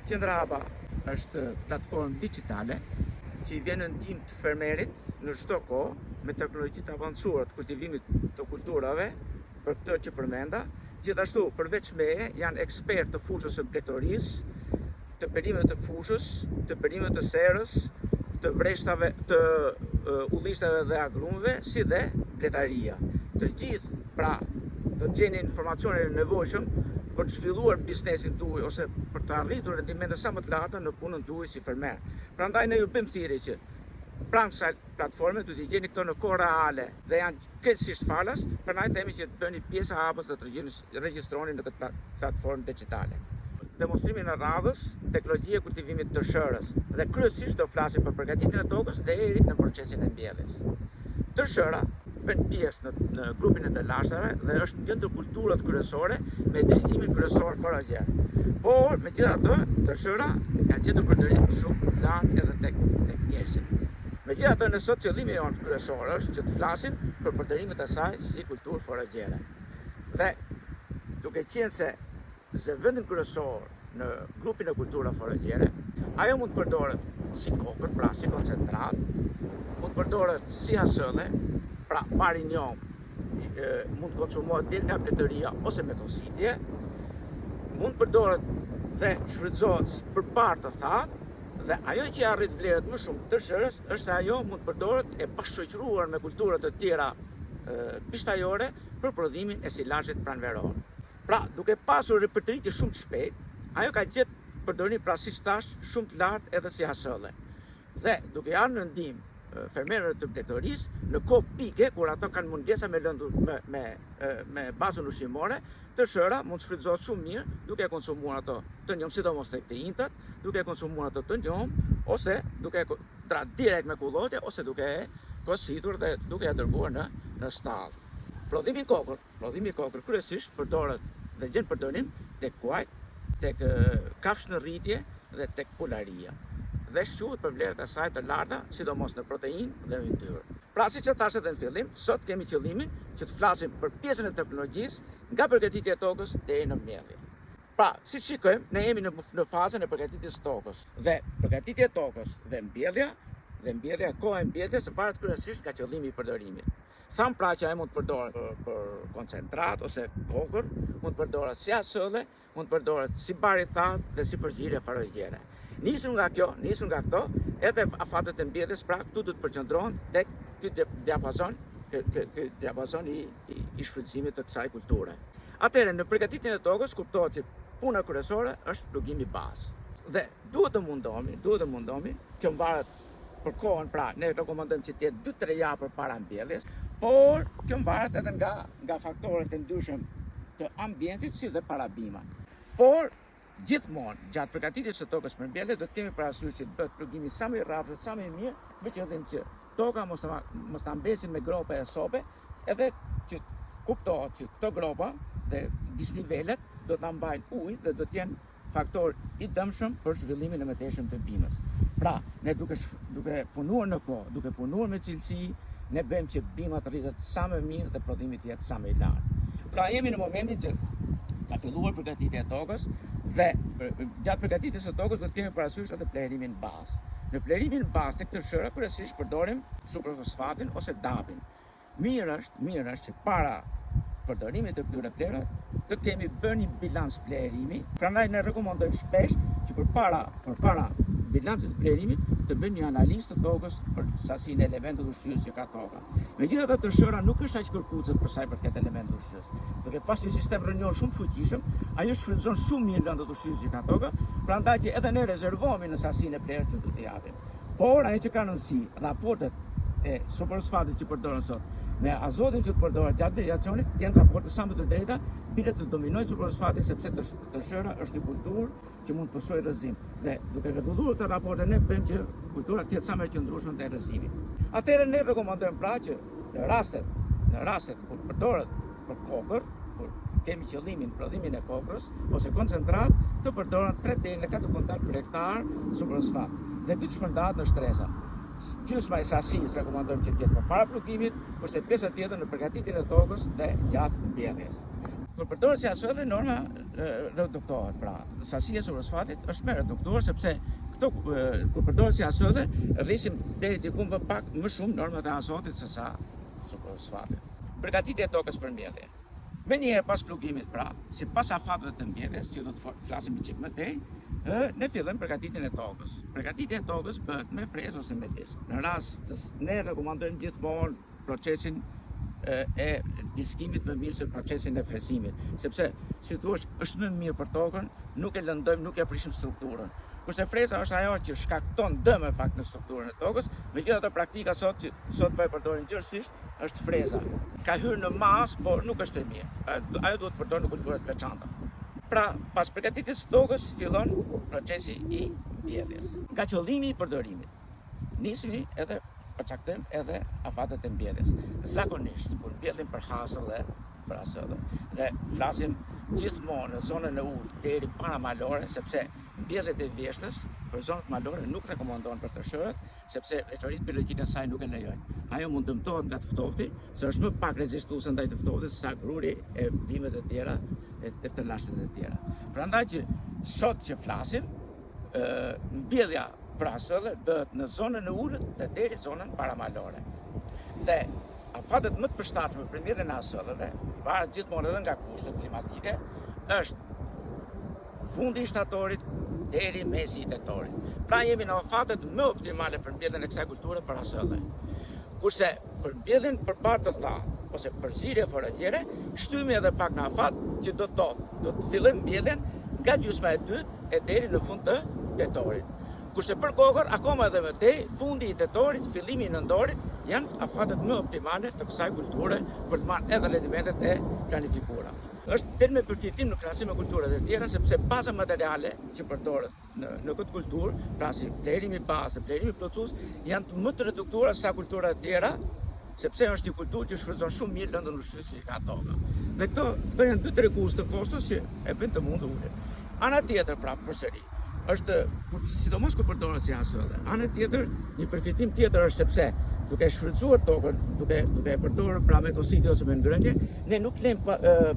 Qendra ABA është platformë digjitale që i vjen në ndihmë të fermerit në çdo kohë me teknologji të avancuar të kultivimit të kulturave për këtë që përmenda. Gjithashtu, përveç meje, janë ekspert të fushës së bletorisë, të perimeve të fushës, të perimeve të serës, të vreshtave, të udhëhishtave dhe agrumeve, si dhe bletaria. Të gjithë, pra, do të gjeni informacionin e nevojshëm për të zhvilluar biznesin tuaj ose për të arritur rendimente sa më të larta në punën tuaj si fermer. Prandaj ne ju bëjmë thirrje që pranë kësaj platforme do t'i gjeni këto në kohë reale dhe janë krejtësisht falas, prandaj themi që të bëni pjesë e ABA-s dhe të regjistroni në këtë platformë digjitale. Demonstrimi në radhës, teknologjia e kultivimit të shërës dhe kryesisht do flasim për përgatitjen e tokës deri në procesin e mbjelljes. Tërshëra bën pjesë në grupin e të lashtave dhe është një ndër kulturat kryesore me drejtimin kryesor foragjer. Por megjithatë, tërshëra kanë gjetur përdorim shumë të lartë edhe tek njerëzit. Megjithatë, në sot qëllimi jonë kryesor është që të flasim për përdorimet e saj si kulturë foragjere. Dhe duke qenë se zëvendin kryesor në grupin e kultura foragjere, ajo mund të përdoret si kokër, pra si koncentrat, mund të përdoret si hasëlle, pra marinjom, mund të konsumohet deri nga bletoria ose me kositje, mund të përdoret dhe shfrytëzohet për parë të thatë, dhe ajo që arrit vlerët më shumë të shërës është se ajo mund të përdoret e bashkëshoqëruar me kultura të tjera pishtajore për prodhimin e silazhit pranveror. Pra, duke pasur repertoritje shumë të shpejt, ajo ka gjetë përdorim, pra siç thash, shumë të lartë edhe si hasëlle. Dhe duke ardhur në ndihmë fermerëve të bletorisë në kohë pike kur ato kanë mungesa me bazën ushqimore, tërshëra mund të shfrytëzohet shumë mirë duke konsumuar ato të njom, sidomos tek të injtat, duke konsumuar ato të njom, ose duke direkt me kullotje, ose duke kositur dhe duke ja dërguar në stall. Prodhimi i kokër kryesisht përdoret dhe gjen përdorim tek kuajt, tek kafshë në rritje dhe tek pularia. Dhe shquhet për vlerët e saj të larta, sidomos në proteinë dhe yndyrë. Pra, siç e thash edhe në fillim, sot kemi qëllimin që të flasim për pjesën e teknologjisë nga përgatitja e tokës deri në mbjellje. Pra, siç shikojmë, ne jemi në fazën e përgatitjes së tokës. Dhe përgatitja e tokës dhe mbjellja, koha e mbjelljes varet kryesisht nga qëllimi i përdorimit. Tham pra që ai mund të përdoret për koncentrat ose kokër, mund të përdoret si hasëlle, mund të përdoret si bar i thatë dhe si përzierje faragjere. Nisur nga këto, edhe afatet e mbjelljes, pra këtu do të përqendrohen tek ky diapazon i shfrytëzimit të kësaj kulture. Atëherë, në përgatitjen e tokës kuptohet që puna kryesore është plugimi bazë. Dhe duhet të mundohemi, kjo varet për kohën, pra ne rekomandojmë që të jetë 2-3 javë përpara mbjelljes, por kjo varet edhe nga faktorët e ndryshëm të ambientit si dhe parabimat. Por gjithmonë, gjatë përgatitjes së tokës për mbjellje, do të kemi parasysh që të bëhet plugimi sa më i rrafë, sa më i mirë, me qëllim që toka mos ta mbesin me gropa e sope, edhe që kuptohet që këto gropa dhe disnivelet do ta mbajnë ujë dhe do të jenë faktor i dëmshëm për zhvillimin e mëtejshëm të bimës. Pra, ne duke punuar në kohë, duke punuar me cilësi, ne bëjmë që bima të rritet sa më mirë dhe prodhimi të jetë sa më i lartë. Pra, jemi në momentin që ka filluar përgatitja e tokës dhe gjatë përgatitjes së tokës do të kemi parasysh edhe plerimin bazë. Në plerimin bazë tek tërshëra kryesisht përdorim superfosfatin ose DAP-in. Mirë është që para përdorimit të këtyre plerave të kemi bërë një bilans plerimi. Prandaj ne rekomandojmë shpesh që përpara bilancit të plerimit të bëjmë një analizë të tokës për sasinë e elementeve ushqyes që ka toka. Megjithatë, tërshëra nuk është aq kërkuese për sa i përket elementeve ushqyes. Duke pasur një sistem rënjor shumë fuqishëm, ajo shfrytëzon shumë mirë lëndët ushqyese që ka toka, prandaj që edhe ne rezervohemi në sasinë e plerës që do t'i japim. Por ajo që ka rëndësi, raportet e superfosfatit që përdoren sot me azotin që të përdoret gjatë variacionit, janë raporte sa më të drejta, bile të dominojë superfosfati sepse tërshëra është një kulturë që mund të pësojë rrëzim. Dhe duke rregulluar këtë raporte ne bëjmë që kultura të jetë sa më e qëndrueshme ndaj rrëzimit. Atëherë ne rekomandojmë pra që në rastet kur përdoret për kokër, kur kemi qëllimin prodhimin e kokrës ose koncentrat, të përdoren 3 deri në 4 kontat për hektar superfosfat. Dhe ky shpërndahet në shtresa. Gjysma e sasisë rekomandojmë që të jetë përpara plugimit, kurse pjesa tjetër në përgatitjen e tokës dhe gjatë mbjelljes. Kur përdoret si asfalt, norma reduktohet, pra sasia e fosfatit është më reduktuar sepse këto kur përdoret si asfalt, rrisim deri diku më pak më shumë normat e asfaltit se sa fosfatit. Përgatitja e tokës për mbjellje. Menjëherë pas plugimit, pra, sipas afatëve të mbjelljes, që do të flasim një çik më tej, ne fillojmë përgatitjen e tokës. Përgatitja e tokës bëhet me frezë ose me disk. Në rast ne rekomandojmë gjithmonë procesin e diskimit më mirë se procesin e frezimit, sepse si thua është më mirë për tokën, nuk e lëndojmë, nuk e prishim strukturën. Kurse freza është ajo që shkakton dëm në fakt në strukturën e tokës, megjithatë praktika sot po e përdorin gjithësisht është freza. Ka hyrë në masë, por nuk është e mirë. Ajo duhet përdorur në kultura të veçanta. Pra, pas përgatitjes së tokës fillon procesi i mbjelljes. Nga qëllimi i përdorimit, nisemi edhe përcaktojmë edhe afatet e mbjelljes. Zakonisht, kur mbjellim për hasëll dhe për asfalt, dhe flasim gjithmonë në zonën e ulë deri para malore, sepse mbjelljet e vjeshtës për zonat malore nuk rekomandohen për të shërët, sepse veçoritë biologjike e saj nuk e lejojnë. Ajo mund dëmtohet nga të ftofti, se është më pak rezistuese ndaj të ftoftit se sa gruri e bimët e tjera e të lashtet e tjera. Prandaj që sot që flasim, mbjellja për asfalt bëhet në zonën e ulët dhe deri zonën paramalore. Dhe afatet më të përshtatshme për mbjelljen e asfalteve, varet gjithmonë edhe nga kushtet klimatike, është fundi i shtatorit deri mesi i tetorit. Pra jemi në afatet më optimale për mbjelljen e kësaj kulture për asfalteve. Kurse për mbjelljen për barë të thatë ose për zirje forëgjere, shtymi edhe pak në afat që do të fillojmë mbjelljen nga gjysma e dytë e deri në fund të tetorit. Kurse për kokër, akoma edhe më tej, fundi i tetorit, fillimi i nëndorit, janë afatet më optimale të kësaj kulture për të marrë edhe rendimentet e planifikuara. Është del me përfitim në krahasim me kulturat e tjera, sepse baza materiale që përdoret në këtë kulturë, pra si vlerimi bazë, vlerimi plotësues, janë më të reduktuara se sa kulturat e tjera, sepse është një kulturë që shfrytëzon shumë mirë lëndën ushqyese që ka toka. Dhe këto janë dy tregues të kostos që e bëjnë të mund të ulen. Ana tjetër, pra përsëri, është, sidomos kur përdoret si asfalt. Ana tjetër, një përfitim tjetër është sepse duke shfrytzuar tokën, duke e përdorur pra me kositi ose me ngrënie, ne nuk lejmë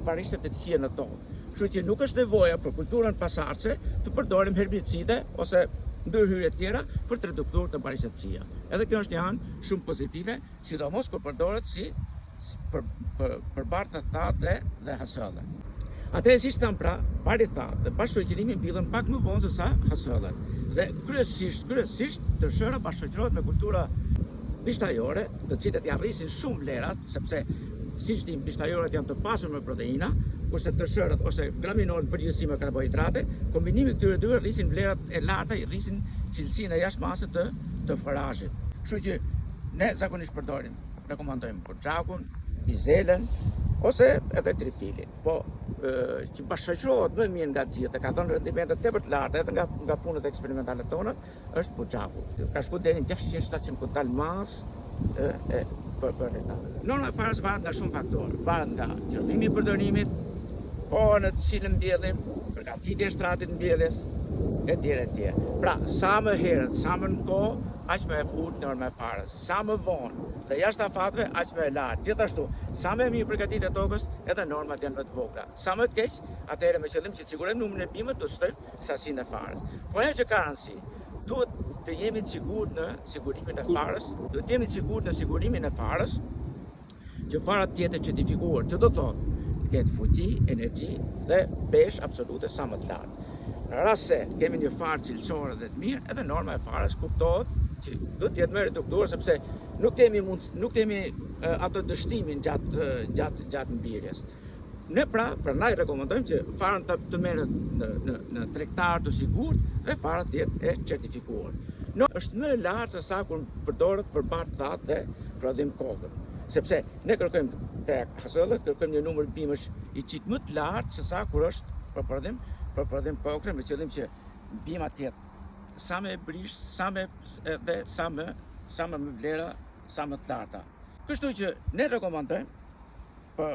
parishtet të këqija në tokë. Kështu që nuk është nevoja për kulturën pasardhëse të përdorim herbicide ose ndërhyrje të tjera për të reduktuar të parishtet të këqija. Edhe kjo është një anë shumë pozitive, sidomos kur përdoret si për barë të thatë dhe hasëllë. Atëherë si thënë pra, bari thatë dhe bashkëshoqërimi mbyllen pak më vonë se sa hasëllat. Dhe kryesisht të shëra bashkëshoqërohet me kultura bishtajore, të cilët ja rrisin shumë vlerat, sepse siç dim bishtajorët janë të pasur me proteina, kurse të shërat ose graminorët përgjithësi me karbohidrate, kombinimi këtyre dy rrisin vlerat e larta, i rrisin cilësinë e jashtëmasë të forazhit. Kështu që ne zakonisht përdorim, rekomandojmë porxhakun, bizelën ose edhe trifilin. Po që bashkëqohet më mirë nga gjithë, ka dhënë rendimente tepër të larta edhe nga punët eksperimentale tona, është porxhaku. Ka shkuar deri në 600-700 kuntal mas për hektar. Norma e farës varet nga shumë faktorë. Varet nga qëllimi i përdorimit, kohën në të cilën mbjellim, përgatitja e shtratit mbjelljes, etj. Pra, sa më herët, sa më në kohë, aq më e ulët norma e farës. Sa më vonë dhe jashtë afatëve, aq më e lartë. Gjithashtu, sa më e mirë përgatitja e tokës, edhe normat janë më të vogla. Sa më të keq, atëherë me qëllim që të sigurojmë numrin e bimëve, do të shtojmë sasinë e farës. Po ajo që ka rëndësi, duhet të jemi të sigurt në sigurimin e farës, duhet të jemi të sigurt në sigurimin e farës, që fara të jetë certifikuar, që do thotë të ketë fuqi, energji dhe pesh absolute sa më të lartë. Në rast se kemi një farë cilësore dhe të mirë, edhe norma e farës kuptohet që do të jetë më reduktuar sepse nuk kemi ato dështimin gjatë mbirjes. Ne prandaj rekomandojmë që farën të merret në tregtar të sigurt dhe fara të jetë e certifikuar. Është më e lartë se sa kur përdoret për barë të thatë dhe prodhim kokën. Sepse ne kërkojmë tek hasëllat, kërkojmë një numër bimësh i çik më të lartë se sa kur është për prodhim kokën, me qëllim që bima të jetë sa më e brish, sa më vlera, sa më të larta. Kështu që ne rekomandojmë për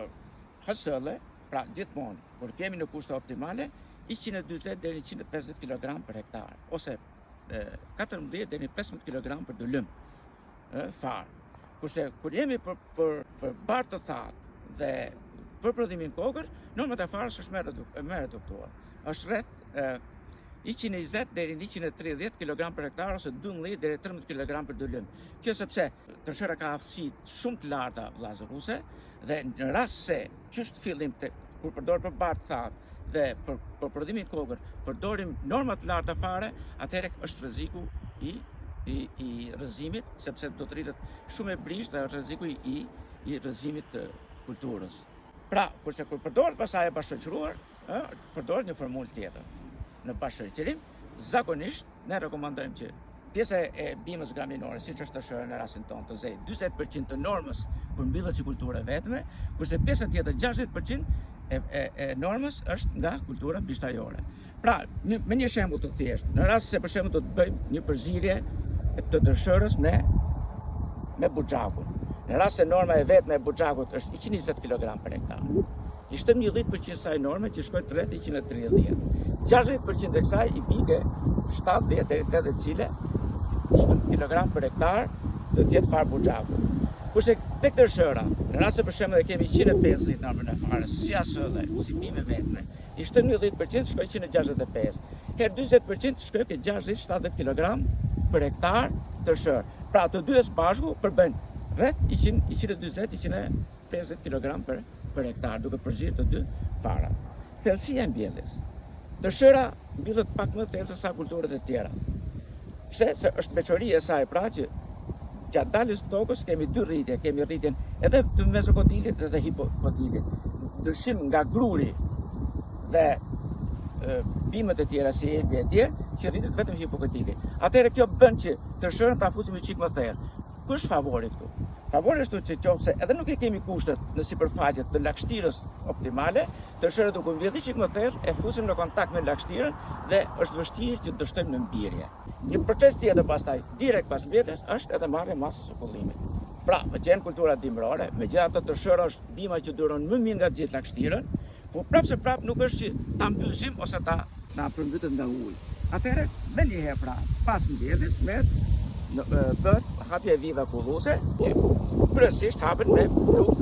hasëlle, pra gjithmonë, kur kemi në kushte optimale, 140 deri 150 kg për hektar, ose 14 deri 15 kg për dulym farë. Kurse kur jemi për barë të thatë dhe për prodhimin kokër, normat e farës është më reduktuar. Është rreth 120 deri në 130 kg për hektar ose 12 deri 13 kg për dulym. Kjo sepse tërshëra ka aftësi shumë të larta vllazëruese dhe në rast se ç'është fillim kur përdor për bartë thatë dhe për prodhimin kokër përdorim norma të larta fare, atëherë është rreziku i rrëzimit, sepse do të rritet shumë e brisht dhe është rreziku i rrëzimit të kulturës. Pra, kurse kur përdoret pasaj e bashkëqëruar, përdoret një formulë tjetër. Në bashkëqërim, zakonisht ne rekomandojmë që pjesa e bimës graminore, siç është tërshëra në rastin tonë, të zejë 40% të normës për mbyllet si kulturë vetme, kurse pjesa tjetër 60% e normës është nga kultura bishtajore. Pra, me një shembull të thjeshtë, në rast se për shembull do të bëjmë një përzierje të tërshërës me buxhakun. Në rast se norma e vetme e buxhakut është 120 kg për hektar, i shtëm një 10% saj norme që shkojt rreth 130. 60% e kësaj i bike 70 deri 80 cile kg për hektar do të jetë farë buxhakut. Kurse tek tërshëra, në rast se për shembull kemi 150 normën e farës, si asë dhe si bime vetme, i shtëm një 10% shkoj 165. Herë 40% shkoj ke 60-70 kg për hektar tërshërë. Pra të dy së bashku përbën rreth 120-150 kg për hektar, duke përzirë të dy farat. Thellësia e mbjelljes. Tërshëra mbyllet pak më thellë se sa kulturët e tjera. Pse? Se është veçoria e saj pra që gjatë daljes tokës kemi dy rritje, kemi rritjen edhe të mezokodilit edhe hipokodilit. Ndryshim nga gruri dhe bimët e tjera si elbi e tjerë, që rritet vetëm hipokondili. Atëherë kjo bën që tërshërën ta fusim një çik më thellë. Ku është favori këtu? Favori është që qofse edhe nuk e kemi kushtet në sipërfaqe të lagështirës optimale, tërshëra duke mbjellë çik më thellë e fusim në kontakt me lagështirën dhe është vështirë që të dështojmë në mbirje. Një proces tjetër pastaj direkt pas mbjelljes është edhe marrja e masës së kullimit. Pra, me qenë kultura dimrore, megjithatë tërshëra është bima që duron më mirë nga gjithë lagështirën, por prapë nuk është që ta mbyllim ose ta na përmbytet nga ujë. Atëherë, më një herë pra, pas mbjelljes bëhet hapje e vive kulluese, që kryesisht hapen me plug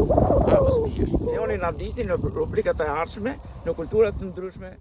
apo spish. Ne na ndihni në rubrikat e ardhshme në kultura të ndryshme.